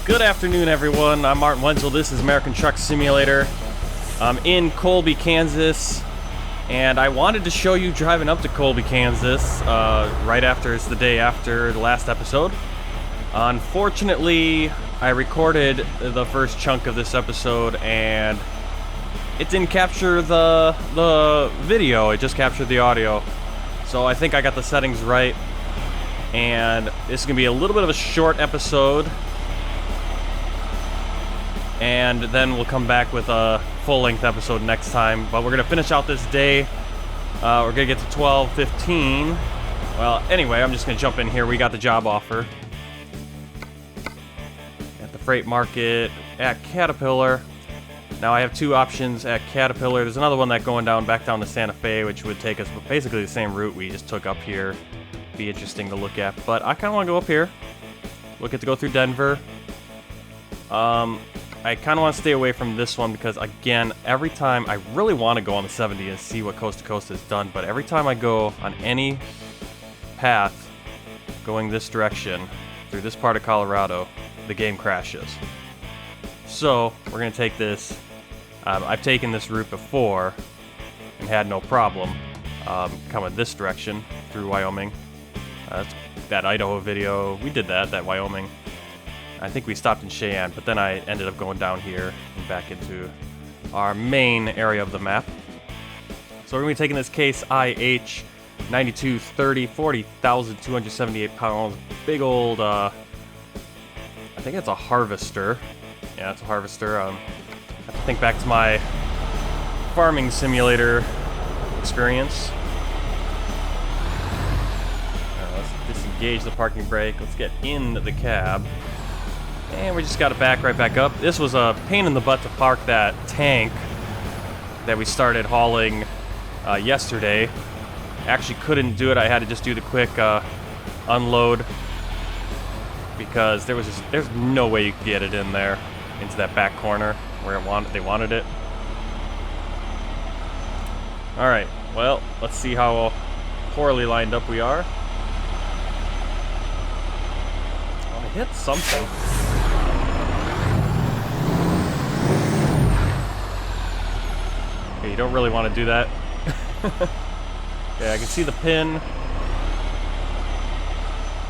Good afternoon, everyone. I'm Martin Wenzel. This is American Truck Simulator. I'm in Colby, Kansas, and I wanted to show you driving up to Colby, Kansas, right after, it's the day after the last episode. Unfortunately, I recorded the first chunk of this episode, and it didn't capture the video, it just captured the audio. So I think I got the settings right, and this is going to be a little bit of a short episode. And then we'll come back with a full-length episode next time. But we're going to finish out this day. We're going to get to 12:15. Well, anyway, I'm just going to jump in here. We got the job offer at the freight market at Caterpillar. Now, I have two options at Caterpillar. There's another one back down to Santa Fe, which would take us basically the same route we just took up here. Be interesting to look at. But I kind of want to go up here. We'll get to go through Denver. I kind of want to stay away from this one because, again, every time I really want to go on the 70 and see what Coast to Coast has done, but every time I go on any path going this direction through this part of Colorado, the game crashes. So we're going to take this. I've taken this route before and had no problem coming this direction through Wyoming. That Idaho video, we did that Wyoming. I think we stopped in Cheyenne, but then I ended up going down here and back into our main area of the map. So we're going to be taking this Case IH 9230, 40,278 pounds, big old, I think it's a harvester. Yeah, it's a harvester. I have to think back to my farming simulator experience. Let's disengage the parking brake. Let's get in the cab. And we just got it right back up. This was a pain in the butt to park that tank that we started hauling yesterday. Actually couldn't do it. I had to just do the quick unload because there's no way you could get it in there into that back corner where they wanted it. All right. Well, let's see how poorly lined up we are. Oh, I hit something. You don't really want to do that. Yeah, I can see the pin.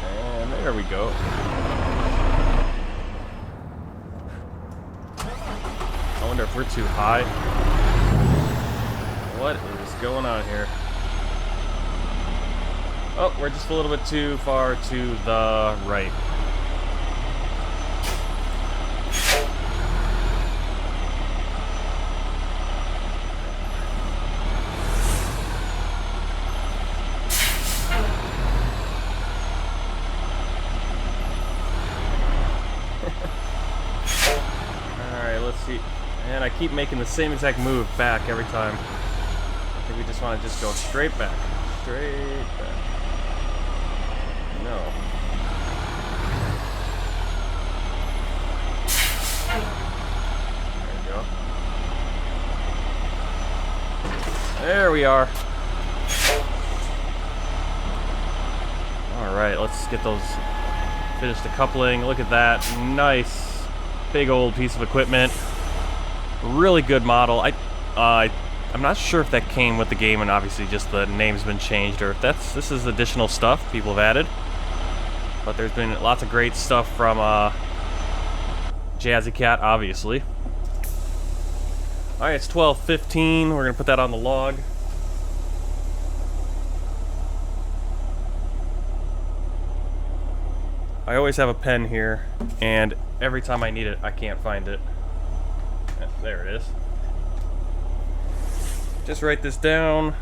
And there we go. I wonder if we're too high. What is going on here? Oh, we're just a little bit too far to the right. And I keep making the same exact move back every time. I think we just want to just go straight back. Straight back. No. There we go. There we are. Alright, let's get those. Finish the coupling. Look at that. Nice. Big old piece of equipment. Really good model. I'm not sure if that came with the game and obviously just the name's been changed or if this is additional stuff people have added. But there's been lots of great stuff from Jazzy Cat, obviously. Alright, it's 12:15. We're going to put that on the log. I always have a pen here, and every time I need it, I can't find it. There it is. Just write this down.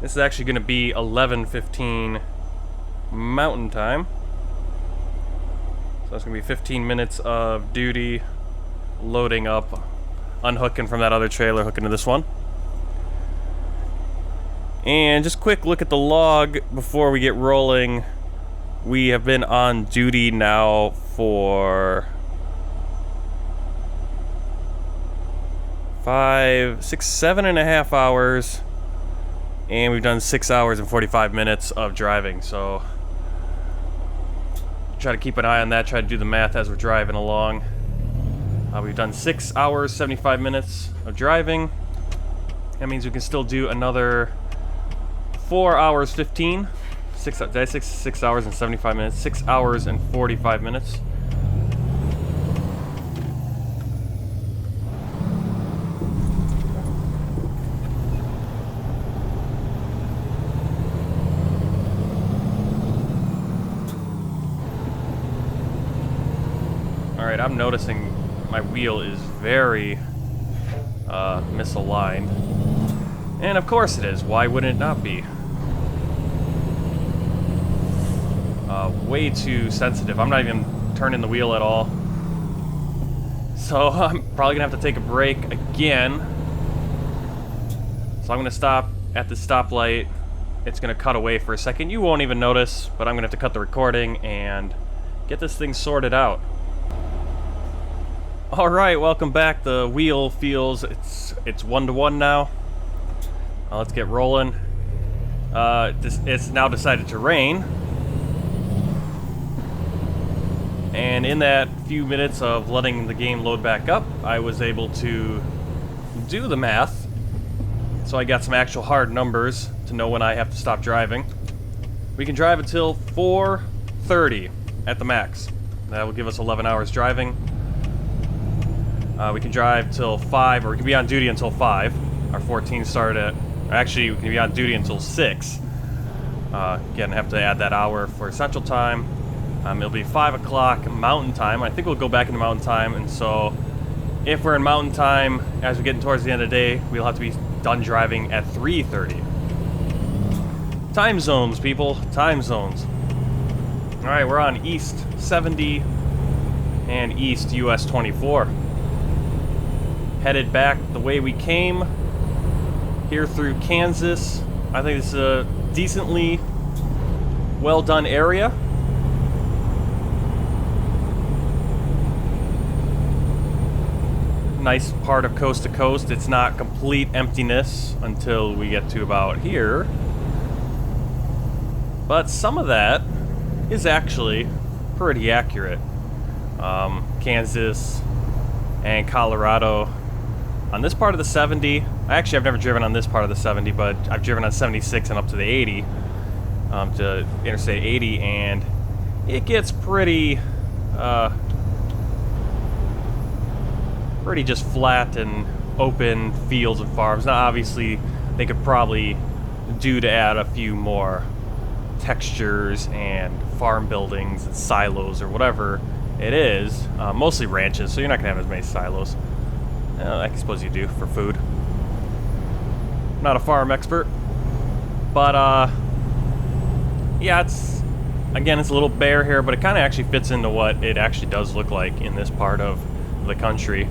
This is actually going to be 11:15 Mountain Time. So that's going to be 15 minutes of duty, loading up, unhooking from that other trailer, hooking to this one. And just quick look at the log before we get rolling. We have been on duty now for 5, 6, 7.5 hours, and we've done 6 hours and 45 minutes of driving. So try to keep an eye on that, try to do the math as we're driving along. We've done 6 hours, 75 minutes of driving. That means we can still do another 4 hours, 15. Did I say 6 hours and 75 minutes? 6 hours and 45 minutes. Alright, I'm noticing my wheel is very misaligned. And of course it is. Why wouldn't it not be? Way too sensitive. I'm not even turning the wheel at all. So I'm probably gonna have to take a break again. So I'm gonna stop at the stoplight. It's gonna cut away for a second. You won't even notice, but I'm gonna have to cut the recording and get this thing sorted out. Alright, welcome back. The wheel feels it's 1-to-1 now. Let's get rolling. It's now decided to rain. And in that few minutes of letting the game load back up, I was able to do the math. So I got some actual hard numbers to know when I have to stop driving. We can drive until 4:30 at the max. That will give us 11 hours driving. We can drive till 5, or we can be on duty until 5. Our 14 start at... Actually, we can be on duty until 6. Again, have to add that hour for Central Time. It'll be 5 o'clock Mountain Time. I think we'll go back into Mountain Time, and so if we're in Mountain Time as we're getting towards the end of the day, we'll have to be done driving at 3:30. Time zones, people. Time zones. Alright, we're on East 70 and East US 24. Headed back the way we came, here through Kansas. I think this is a decently well done area. Nice part of coast to coast. It's not complete emptiness until we get to about here. But some of that is actually pretty accurate. Kansas and Colorado. On this part of the 70, actually I've never driven on this part of the 70, but I've driven on 76 and up to the 80, to Interstate 80, and it gets pretty just flat and open fields and farms. Now obviously they could probably do to add a few more textures and farm buildings and silos or whatever it is. Mostly ranches, so you're not gonna have as many silos. I suppose you do for food. I'm not a farm expert, but yeah, it's a little bare here, but it kind of actually fits into what it actually does look like in this part of the country.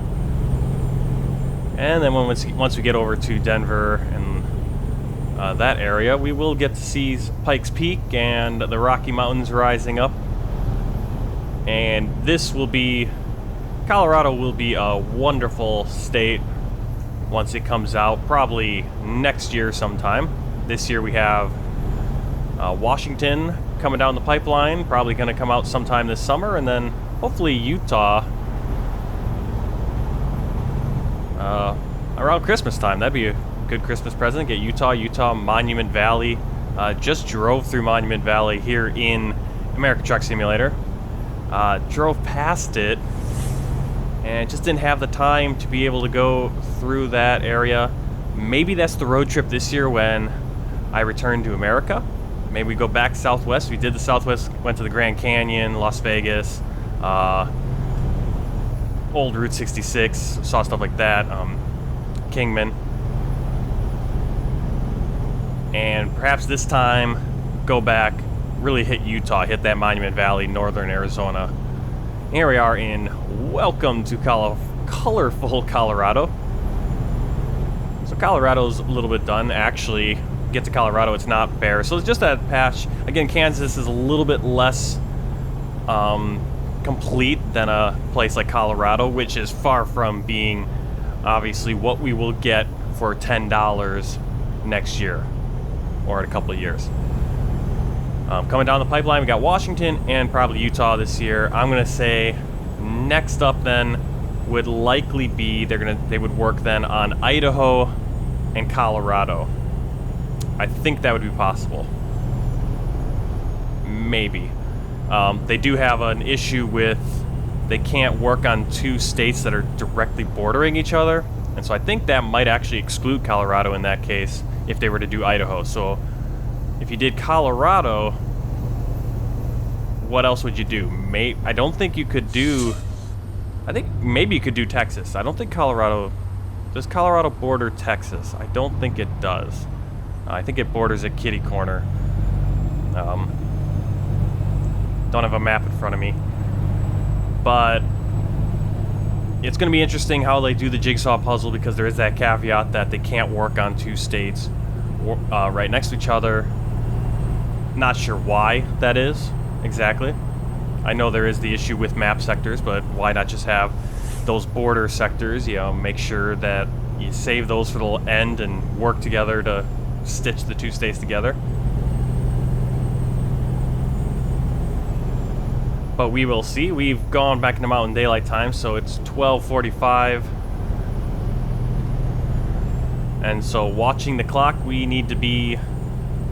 And then once we get over to Denver and that area, we will get to see Pikes Peak and the Rocky Mountains rising up. And this will be... Colorado will be a wonderful state once it comes out, probably next year sometime. This year we have Washington coming down the pipeline, probably going to come out sometime this summer, and then hopefully Utah around Christmas time. That'd be a good Christmas present. Get Utah, Monument Valley. Just drove through Monument Valley here in American Truck Simulator. Drove past it and just didn't have the time to be able to go through that area. Maybe that's the road trip this year when I return to America. Maybe we go back southwest. We did the southwest, went to the Grand Canyon, Las Vegas, old Route 66, saw stuff like that, Kingman. And perhaps this time, go back, really hit Utah, hit that Monument Valley, northern Arizona. Here we are in welcome to colorful Colorado. So Colorado's a little bit done. Actually, get to Colorado, it's not bare. So it's just that patch. Again, Kansas is a little bit less complete than a place like Colorado, which is far from being obviously what we will get for $10 next year or in a couple of years. Coming down the pipeline, we got Washington and probably Utah this year. I'm gonna say next up then would likely be they would work then on Idaho and Colorado. I think that would be possible. Maybe. They do have an issue with they can't work on two states that are directly bordering each other, and so I think that might actually exclude Colorado in that case if they were to do Idaho. So if you did Colorado, what else would you do? I don't think you could do... I think maybe you could do Texas. I don't think Colorado... Does Colorado border Texas? I don't think it does. I think it borders at kitty corner. Don't have a map in front of me. But it's going to be interesting how they do the jigsaw puzzle, because there is that caveat that they can't work on two states right next to each other. Not sure why that is exactly. I know there is the issue with map sectors, but why not just have those border sectors, you know, make sure that you save those for the end and work together to stitch the two states together. But we will see. We've gone back into Mountain Daylight Time, so it's 12:45. And so watching the clock, we need to be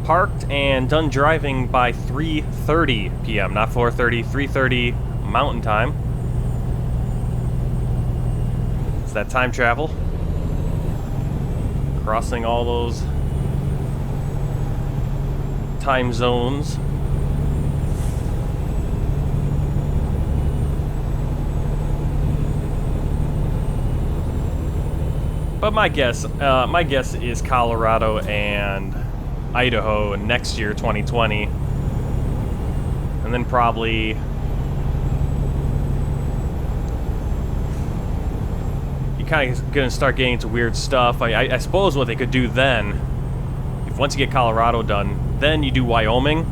parked and done driving by 3:30 p.m. Not 4:30, 3:30 Mountain Time. It's that time travel. Crossing all those time zones. But my guess is Colorado and Idaho next year, 2020, and then probably you kind of gonna start getting into weird stuff. I suppose what they could do then, if once you get Colorado done, then you do Wyoming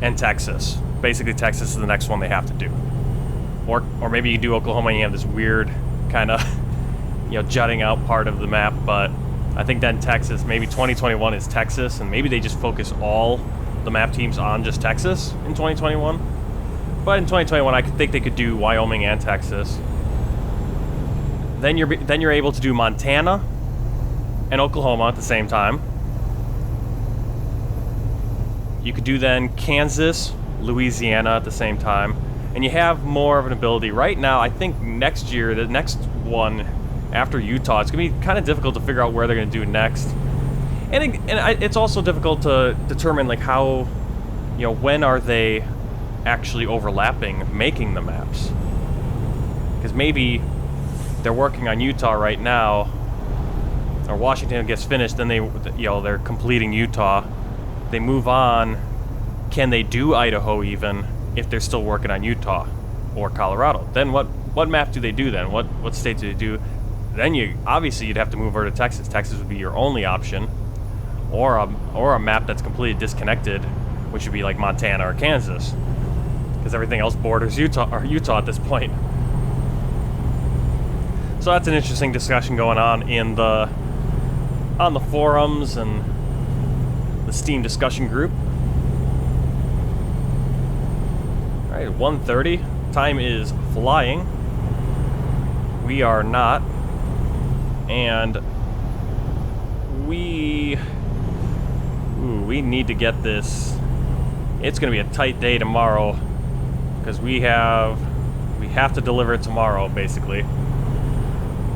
and Texas. Basically, Texas is the next one they have to do, or maybe you do Oklahoma and you have this weird kind of jutting out part of the map. But I think then Texas, maybe 2021 is Texas, and maybe they just focus all the map teams on just Texas in 2021. But in 2021, I think they could do Wyoming and Texas. Then you're able to do Montana and Oklahoma at the same time. You could do then Kansas, Louisiana at the same time, and you have more of an ability. Right now, I think next year, the next one after Utah, it's going to be kind of difficult to figure out where they're going to do next. And it's also difficult to determine, like, how, when are they actually overlapping making the maps. Because maybe they're working on Utah right now, or Washington gets finished, then they're completing Utah. They move on. Can they do Idaho even if they're still working on Utah or Colorado? Then what map do they do then? What state do they do? Then you'd have to move over to Texas. Texas would be your only option, or a map that's completely disconnected, which would be like Montana or Kansas, because everything else borders Utah at this point. So that's an interesting discussion going on on the forums and the Steam discussion group. All right, 1:30. Time is flying. We are not. And we need to get this. It's going to be a tight day tomorrow, because we have to deliver it tomorrow, basically.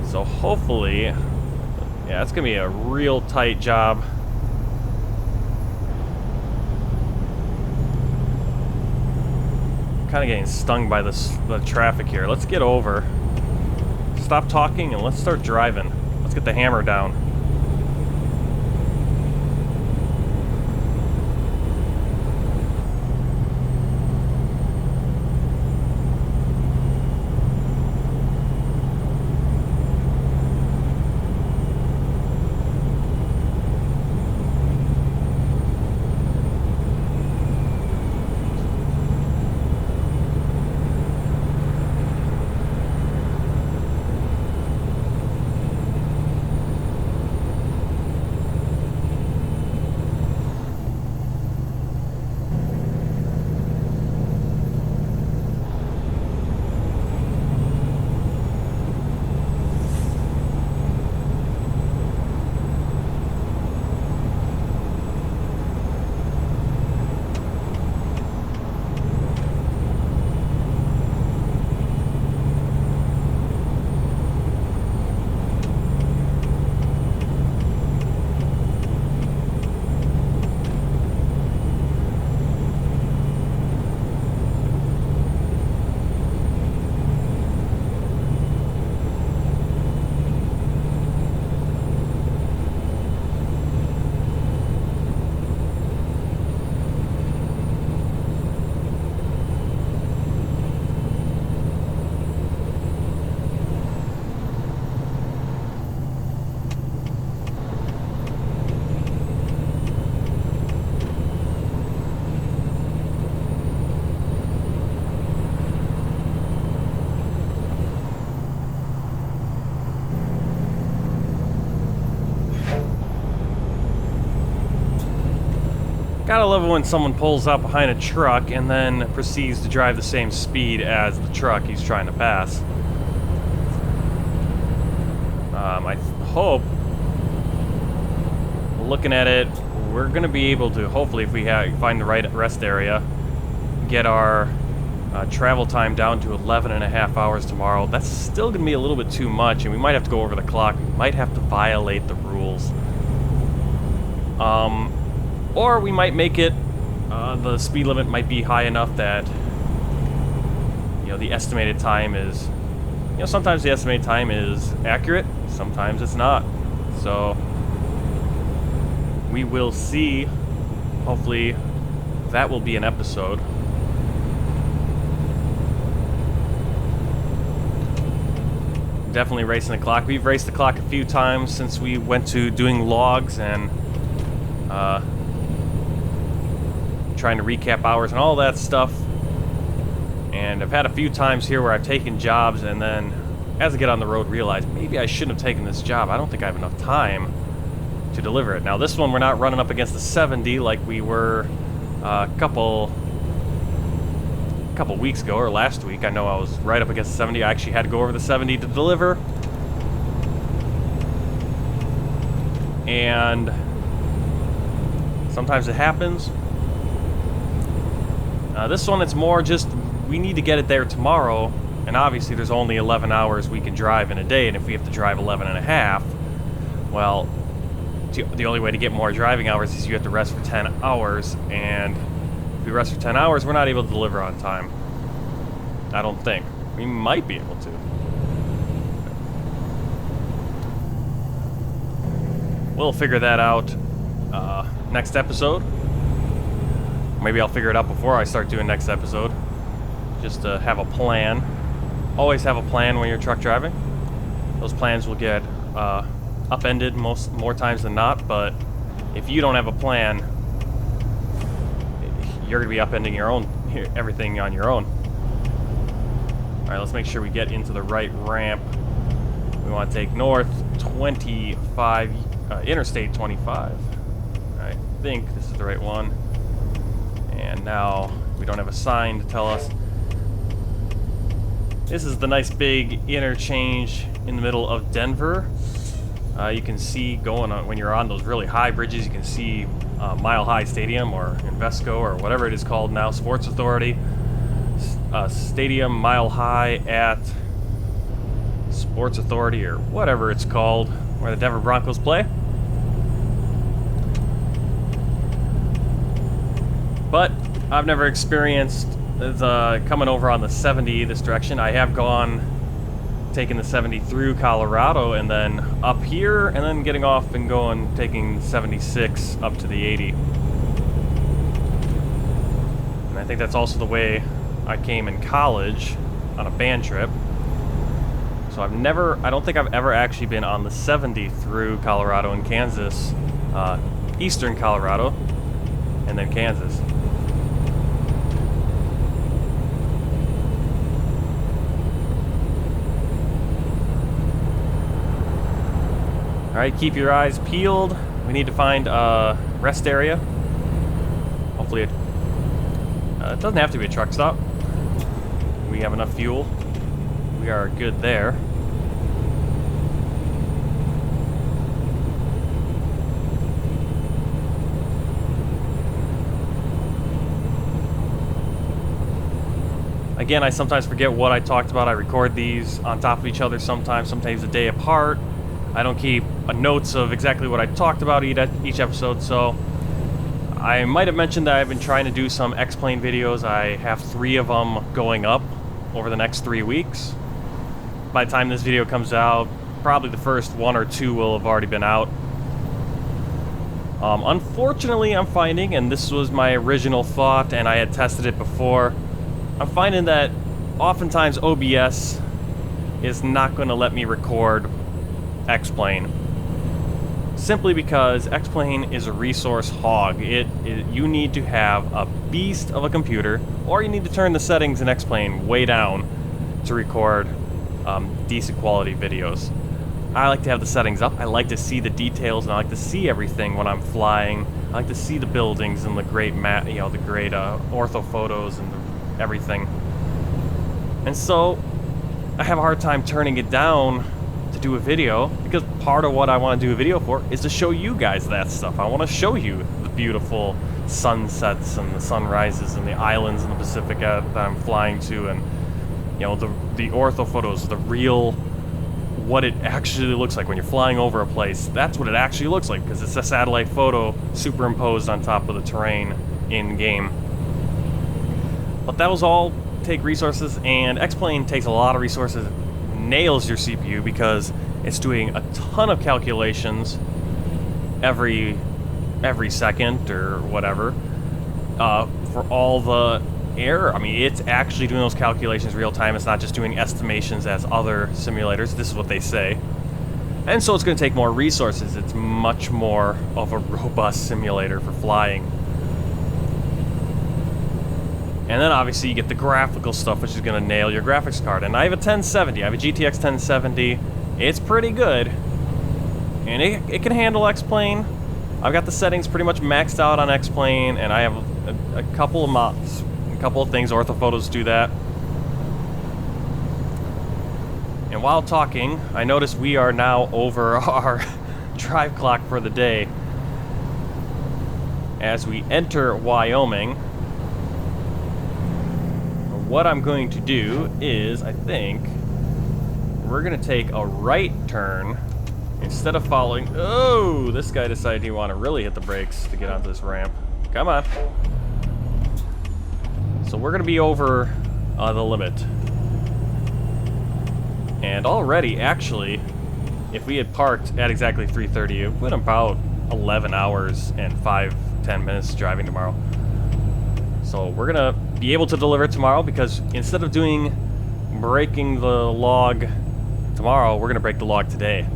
So hopefully, yeah, it's going to be a real tight job. Kind of getting stung by the traffic here. Let's get over. Stop talking and let's start driving. Let's get the hammer down. Gotta love it when someone pulls up behind a truck and then proceeds to drive the same speed as the truck he's trying to pass. I hope, looking at it, we're gonna be able to, hopefully if we find the right rest area, get our travel time down to 11.5 hours tomorrow. That's still gonna be a little bit too much, and we might have to go over the clock. We might have to violate the rules. Or we might make it, the speed limit might be high enough that, you know, the estimated time is, you know, sometimes the estimated time is accurate, sometimes it's not. So, we will see. Hopefully, that will be an episode. Definitely racing the clock. We've raced the clock a few times since we went to doing logs and trying to recap hours and all that stuff. And I've had a few times here where I've taken jobs and then as I get on the road realize maybe I shouldn't have taken this job. I don't think I have enough time to deliver it. Now this one we're not running up against the 70 like we were a couple weeks ago, or last week. I know I was right up against the 70. I actually had to go over the 70 to deliver. And sometimes it happens. This one, it's more just, we need to get it there tomorrow, and obviously there's only 11 hours we can drive in a day, and if we have to drive 11.5, well, the only way to get more driving hours is you have to rest for 10 hours, and if we rest for 10 hours, we're not able to deliver on time. I don't think. We might be able to. We'll figure that out next episode. Maybe I'll figure it out before I start doing next episode. Just to have a plan. Always have a plan when you're truck driving. Those plans will get upended more times than not, but if you don't have a plan, you're going to be upending your own, everything on your own. Alright, let's make sure we get into the right ramp. We want to take north 25, Interstate 25. I think this is the right one. And now we don't have a sign to tell us. This is the nice big interchange in the middle of Denver. You can see going on, when you're on those really high bridges, you can see Mile High Stadium or Invesco or whatever it is called now, Sports Authority. Stadium Mile High at Sports Authority or whatever it's called, where the Denver Broncos play. But I've never experienced the coming over on the 70 this direction. I have taking the 70 through Colorado and then up here and then getting off and going, taking 76 up to the 80. And I think that's also the way I came in college on a band trip. So I don't think I've ever actually been on the 70 through Colorado and Kansas, eastern Colorado, and then Kansas. Alright, keep your eyes peeled. We need to find a rest area. Hopefully it doesn't have to be a truck stop. We have enough fuel. We are good there. Again, I sometimes forget what I talked about. I record these on top of each other sometimes a day apart. I don't keep notes of exactly what I talked about each episode, so I might have mentioned that I've been trying to do some X-Plane videos. I have 3 of them going up over the next 3 weeks. By the time this video comes out, probably the first 1 or 2 will have already been out. Unfortunately, I'm finding, and this was my original thought, and I had tested it before, I'm finding that oftentimes OBS is not going to let me record X-Plane. Simply because X-Plane is a resource hog. You need to have a beast of a computer, or you need to turn the settings in X-Plane way down to record decent quality videos. I like to have the settings up. I like to see the details, and I like to see everything when I'm flying. I like to see the buildings and the great the great ortho photos and everything. And so I have a hard time turning it down to do a video, because part of what I want to do a video for is to show you guys that stuff. I want to show you the beautiful sunsets and the sunrises and the islands in the Pacific that I'm flying to, and the ortho photos, the real, what it actually looks like when you're flying over a place. That's what it actually looks like, because it's a satellite photo superimposed on top of the terrain in game. But that was all take resources, and X-Plane takes a lot of resources, nails your CPU because it's doing a ton of calculations every second or whatever for all the error. I mean, it's actually doing those calculations real time. It's not just doing estimations as other simulators. This is what they say. And so it's going to take more resources. It's much more of a robust simulator for flying. And then obviously you get the graphical stuff, which is going to nail your graphics card. And I have a 1070. I have a GTX 1070. It's pretty good. And it can handle X-Plane. I've got the settings pretty much maxed out on X-Plane, and I have a couple of mods, a couple of things. Orthophotos do that. And while talking, I noticed we are now over our drive clock for the day. As we enter Wyoming, what I'm going to do is, I think, we're going to take a right turn instead of following. Oh, this guy decided he wanted to really hit the brakes to get onto this ramp. Come on. So we're going to be over the limit. And already, actually, if we had parked at exactly 3:30, it would have about 11 hours and 5-10 minutes driving tomorrow. So we're going to be able to deliver it tomorrow, because instead of breaking the log tomorrow, we're going to break the log today.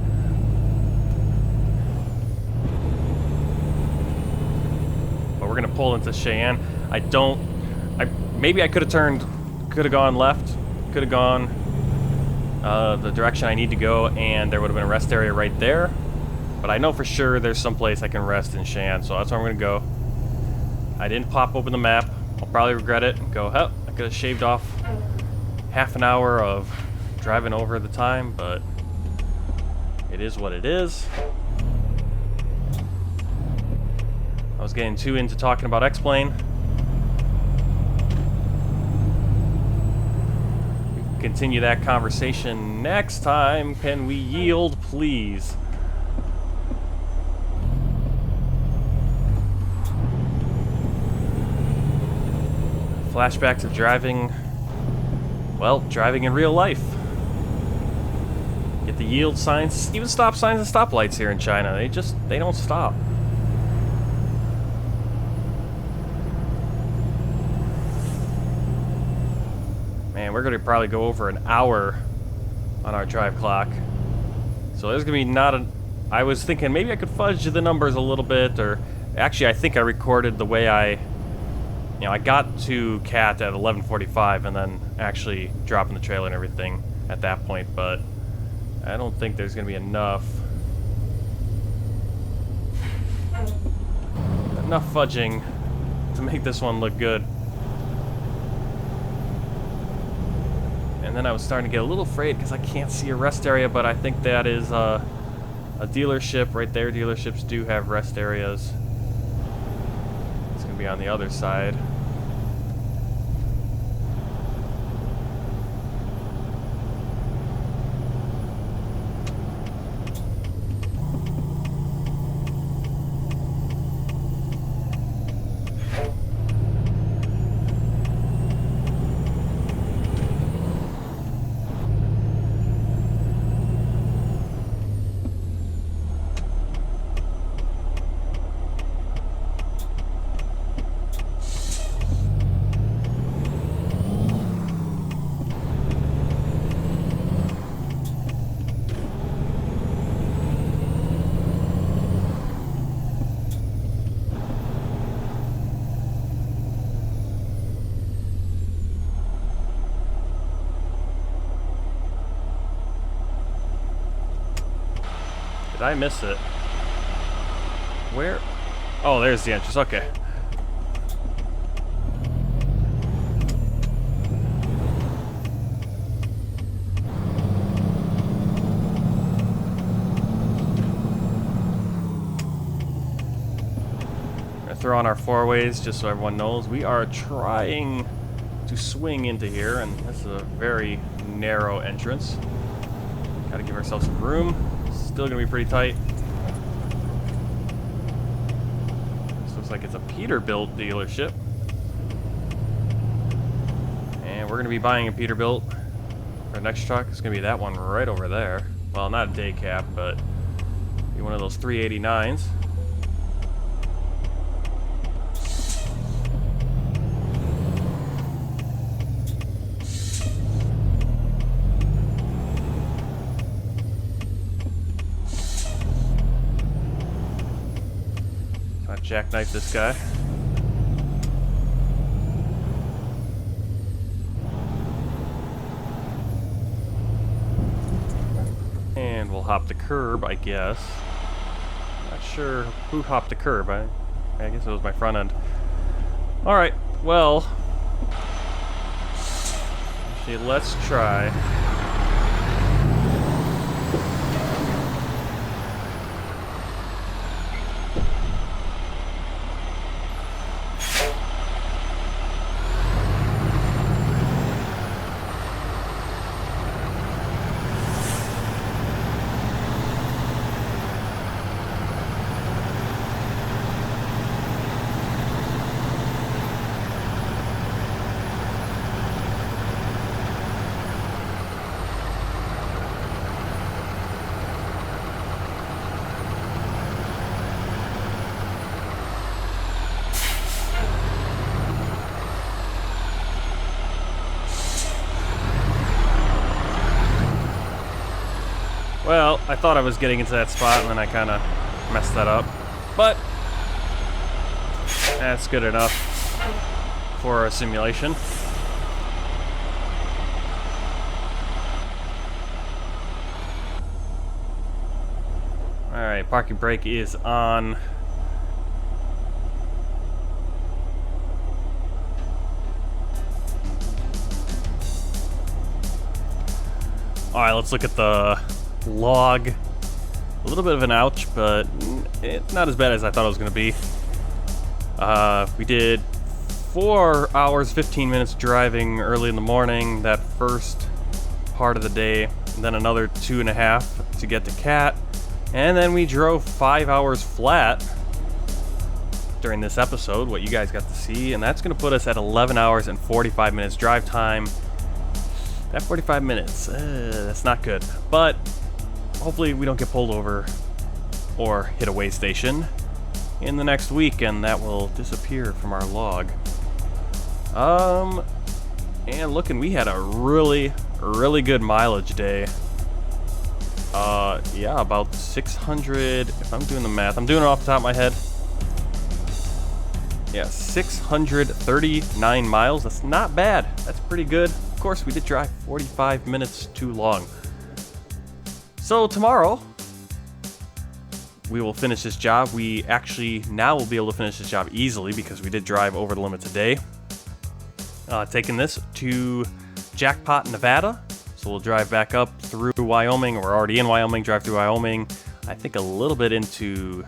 But we're going to pull into Cheyenne. Maybe I could have gone left, could have gone the direction I need to go, and there would have been a rest area right there. But I know for sure there's some place I can rest in Cheyenne, so that's where I'm going to go. I didn't pop open the map. I'll probably regret it and go, oh, I could have shaved off half an hour of driving over the time, but it is what it is. I was getting too into talking about X-Plane. We can continue that conversation next time. Can we yield, please? Flashbacks of driving, well, driving in real life. Get the yield signs, even stop signs and stoplights here in China. They don't stop. Man, we're gonna probably go over an hour on our drive clock. So there's gonna be I was thinking maybe I could fudge the numbers a little bit, or actually I think I recorded the way I got to Cat at 11:45 and then actually dropping the trailer and everything at that point, but I don't think there's going to be enough fudging to make this one look good. And then I was starting to get a little afraid because I can't see a rest area, but I think that is a dealership right there. Dealerships do have rest areas. It's going to be on the other side. Did I miss it? Where? Oh, there's the entrance. Okay. Throw on our four-ways just so everyone knows we are trying to swing into here, and this is a very narrow entrance. Gotta give ourselves some room. Still gonna be pretty tight. This looks like it's a Peterbilt dealership, and we're gonna be buying a Peterbilt. Our next truck is gonna be that one right over there. Well, not a day cab, but be one of those 389s. Jackknife this guy. And we'll hop the curb, I guess. Not sure who hopped the curb. I guess it was my front end. Alright, well. Actually, let's try. Well, I thought I was getting into that spot, and then I kind of messed that up. But that's good enough for a simulation. Alright, parking brake is on. Alright, let's look at the log. A little bit of an ouch, but it's not as bad as I thought it was going to be. We did 4 hours, 15 minutes driving early in the morning, that first part of the day, and then another 2.5 to get to Cat, and then we drove 5 hours flat during this episode, what you guys got to see, and that's going to put us at 11 hours and 45 minutes drive time. That 45 minutes, that's not good, but hopefully we don't get pulled over or hit a way station in the next week, and that will disappear from our log. And looking, we had a really good mileage day. Yeah, about 600, if I'm doing the math, I'm doing it off the top of my head. Yeah, 639 miles, that's not bad, that's pretty good. Of course, we did drive 45 minutes too long. So tomorrow, we will finish this job. We actually now will be able to finish this job easily because we did drive over the limit today. Taking this to Jackpot, Nevada. So we'll drive back up through Wyoming. We're already in Wyoming, drive through Wyoming. I think a little bit into,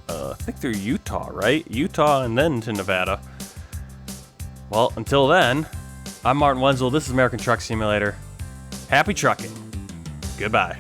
I think through Utah, right? Utah and then to Nevada. Well, until then, I'm Martin Wenzel. This is American Truck Simulator. Happy trucking. Goodbye.